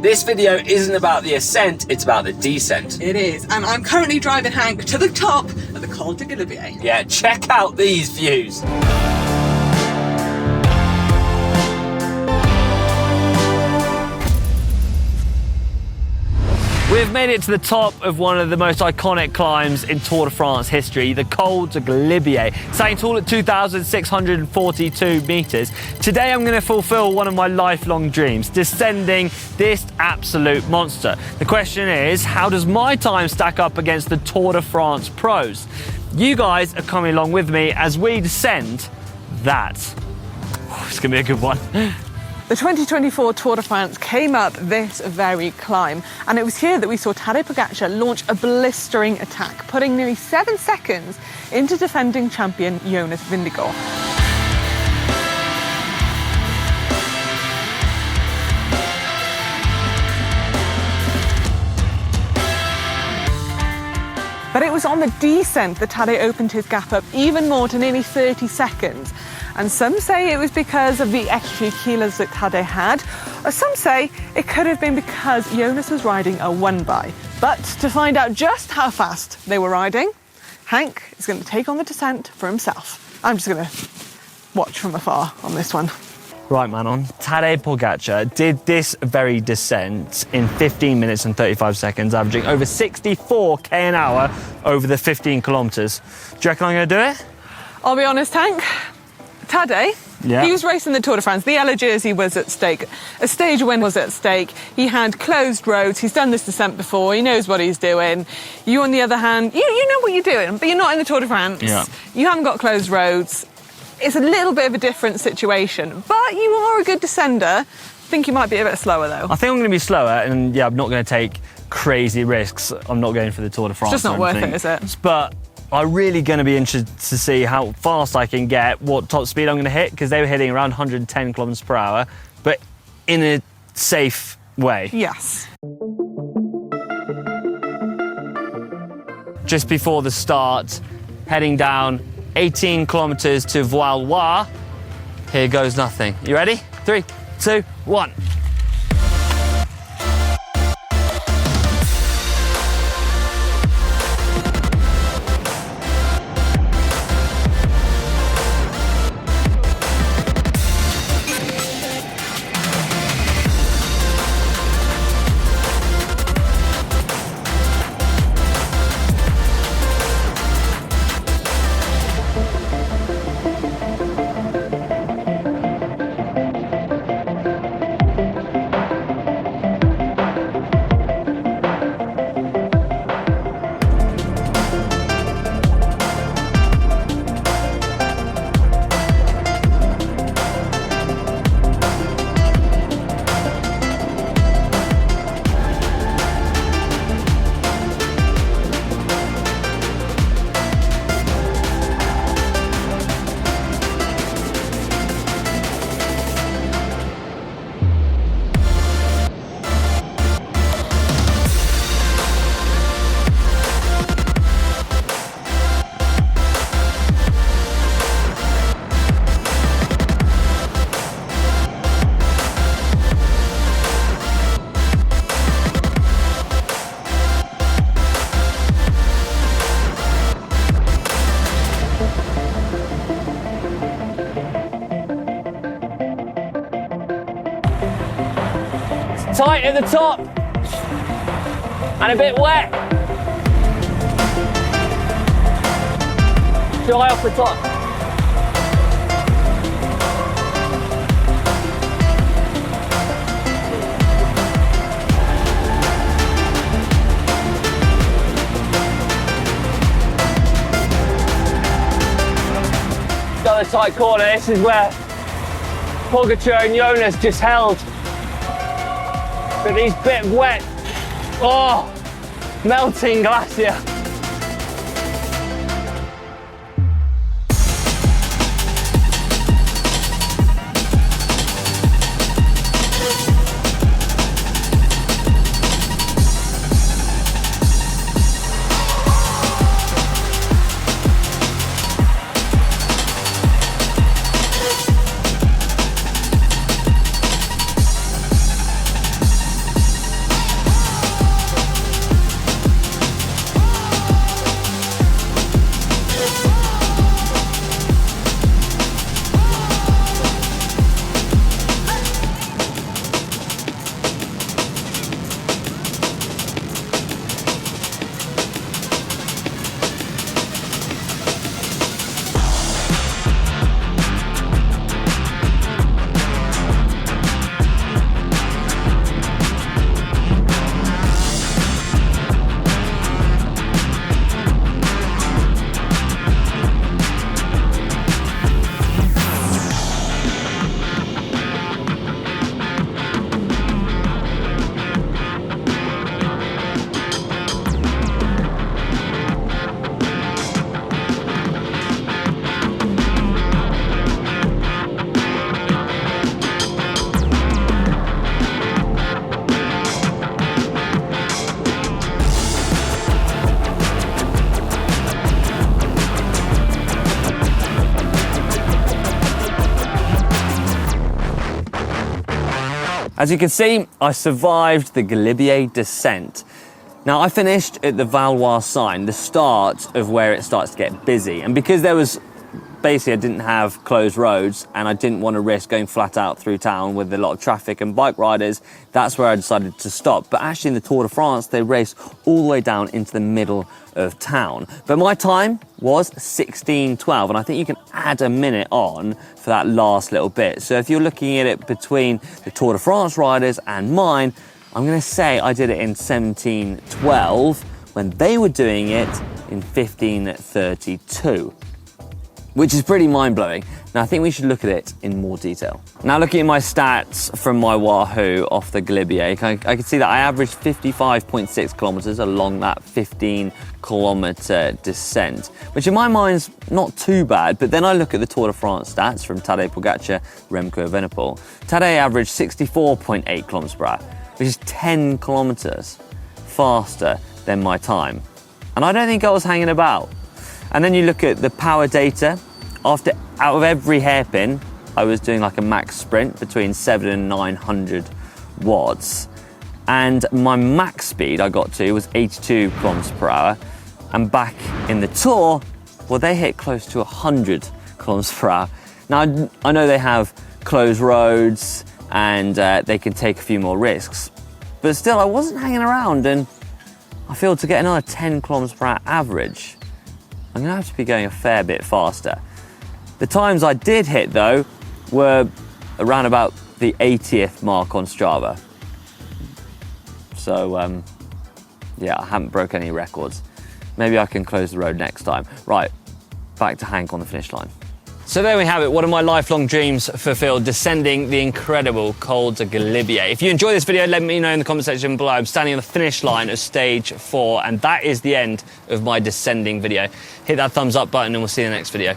This video isn't about the ascent, it's about the descent. It is, and I'm currently driving Hank to the top of the Col du Galibier. Yeah, check out these views. We've made it to the top of one of the most iconic climbs in Tour de France history, the Col du Galibier, standing tall at 2,642 metres. Today I'm going to fulfil one of my lifelong dreams, descending this absolute monster. The question is, how does my time stack up against the Tour de France pros? You guys are coming along with me as we descend that. It's going to be a good one. The 2024 Tour de France came up this very climb, and it was here that we saw Tadej Pogačar launch a blistering attack, putting nearly 7 seconds into defending champion Jonas Vingegaard. But it was on the descent that Tadej opened his gap up even more to nearly 30 seconds. And some say it was because of the extra kilos that Tadej had, or some say it could have been because Jonas was riding a one-by. But to find out just how fast they were riding, Hank is going to take on the descent for himself. I'm just going to watch from afar on this one. Right, Manon, Tadej Pogačar did this very descent in 15 minutes and 35 seconds, averaging over 64k an hour over the 15 kilometres. Do you reckon I'm going to do it? I'll be honest, Hank. Tadej, he was racing the Tour de France. The yellow jersey was at stake. A stage win was at stake. He had closed roads. He's done this descent before. He knows what he's doing. You, on the other hand, you know what you're doing, but you're not in the Tour de France. Yeah. You haven't got closed roads. It's a little bit of a different situation, but you are a good descender. I think you might be a bit slower, though. I think I'm going to be slower, and yeah, I'm not going to take crazy risks. I'm not going for the Tour de France. It's just not worth it, is it? But I'm really going to be interested to see how fast I can get, what top speed I'm going to hit, because they were hitting around 110 kilometers per hour, but in a safe way. Yes. Just before the start, heading down 18 kilometers to Voilois. Here goes nothing. You ready? 3, 2, 1. Tight at the top and a bit wet. Dry off the top. Got a tight corner. This is where Pogačar and Jonas just held. But he's a bit wet. Oh, melting glacier. As you can see, I survived the Galibier descent. Now, I finished at the Valois sign, the start of where it starts to get busy. And because there was, basically I didn't have closed roads and I didn't want to risk going flat out through town with a lot of traffic and bike riders, that's where I decided to stop. But actually in the Tour de France, they race all the way down into the middle of town. But my time was 16:12, and I think you can add a minute on for that last little bit. So if you're looking at it between the Tour de France riders and mine, I'm going to say I did it in 17:12 when they were doing it in 15:32. Which is pretty mind-blowing. Now, I think we should look at it in more detail. Now, looking at my stats from my Wahoo off the Galibier, I can see that I averaged 55.6 kilometers along that 15-kilometer descent, which in my mind's not too bad. But then I look at the Tour de France stats from Tadej, Pogačar, Remco Evenepoel. Tadej averaged 64.8 kilometers per hour, which is 10 kilometers faster than my time. And I don't think I was hanging about. And then you look at the power data. Out of every hairpin, I was doing like a max sprint between 700 and 900 watts. And my max speed I got to was 82 kilometers per hour. And back in the Tour, well, they hit close to 100 kilometers per hour. Now, I know they have closed roads and they can take a few more risks. But still, I wasn't hanging around, and I feel to get another 10 kilometers per hour average, I'm gonna have to be going a fair bit faster. The times I did hit though were around about the 80th mark on Strava. So yeah, I haven't broken any records. Maybe I can close the road next time. Right, back to Hank on the finish line. So there we have it, one of my lifelong dreams fulfilled, descending the incredible Col du Galibier. If you enjoyed this video, let me know in the comment section below. I'm standing on the finish line of stage 4, and that is the end of my descending video. Hit that thumbs up button and we'll see you in the next video.